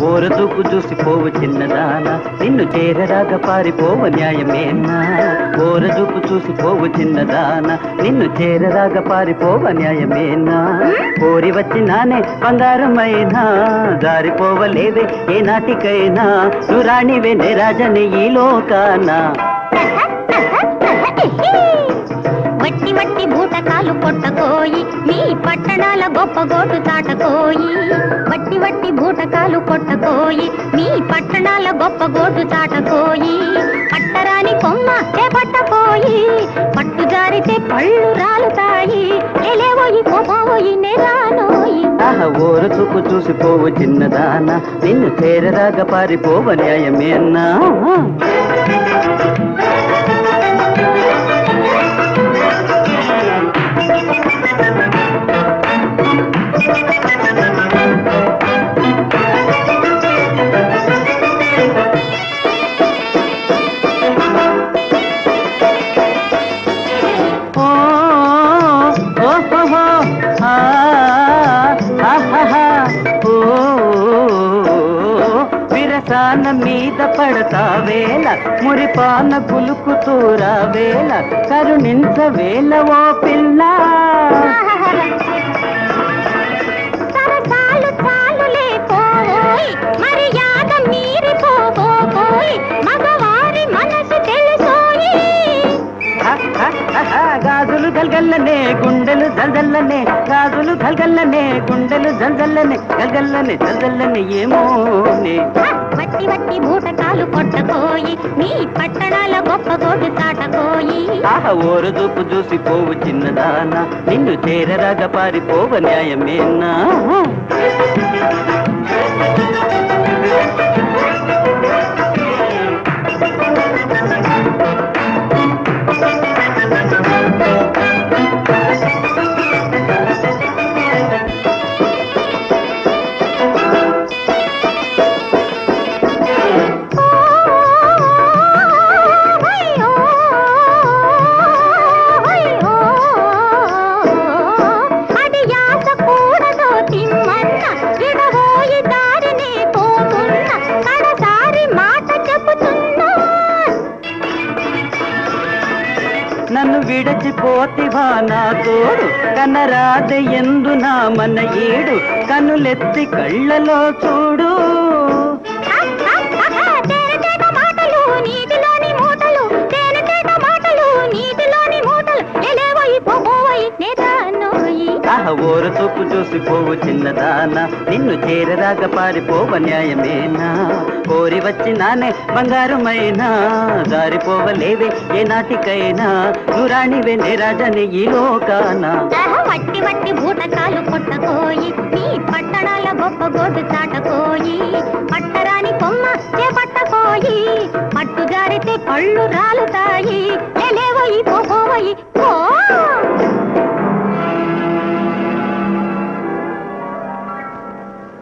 ఓరదూపు చూసిపోవు చిన్నదానా నిన్ను చేరరాగ పారిపోవ న్యాయమేనా ఓరదూపు చూసిపోవు చిన్నదానా నిన్ను చేరరాగ పారిపోవ న్యాయమేనా కోరి వచ్చినానే బంగారమైనా జారిపోవలేదే ఏ నాటికైనా నువ్వు రాణివే నే రాజని ఈ లోకానా వట్టి వట్టి బూటకాలు కొట్టకోయి మీ పట్టణాల గొప్ప గోటు చాటకోయి వట్టి వట్టి బూటకాలు కొట్టకోయి మీ పట్టణాల గొప్ప గోటు చాటకోయి పట్టరాని కొమ్మ చేపట్టకోయి పట్టు జారితే పళ్ళు రాలుతాయి ఎలేవోయి పోపోయి నేరానోయి ఓర చూపు చూసిపోవు చిన్నదానా నిన్ను చేరరాగ పారిపోవ న్యాయమేనా విరసాన మీద పడతా వేళ మురిపాన పులుకుతూరా వేళ కరుణించ వేళ ఓ పిల్ల సరసాలు చాలులే పోయి మర్యాద మీరిపోయి మగవారి మనసు తెలుసోయి గాజులు గల్గల్లనే గుండెలు జల్జల్లనే గాజులు గల్గల్లనే గుండెలు జల్జల్లనే గల్గల్లనే జల్జల్లనే ఏమోనే వట్టి వట్టి బూటకాలు కొట్టకోయి మీ పట్టణాల గొప్ప గోడు చాటకోయి ఓరు చూపు చూసిపోవు చిన్నదానా నిన్ను చేరరాగ పారిపోవ న్యాయమేనా నన్ను విడచిపోతివా నా తోడు కనరాద ఎందు నా మన ఏడు కనులెత్తి కళ్ళలో చూడు ఓర చూపు చూసిపోవు చిన్నదానా నిన్ను చేరరాగ పారిపోవ న్యాయమేనా కోరి వచ్చినానే బంగారమైనా జారిపోవలేదే ఏ నాటికైనా నువ్వు రాణివే నే రాజని ఈ లోకానా వట్టి వట్టి బూటకాలు కొట్టకోయి మీ పట్టణాల గొప్ప గోడు చాటకోయి పట్టరాని కొమ్మ చేపట్టకోయి పట్టు జారితే పళ్ళు రాలుతాయి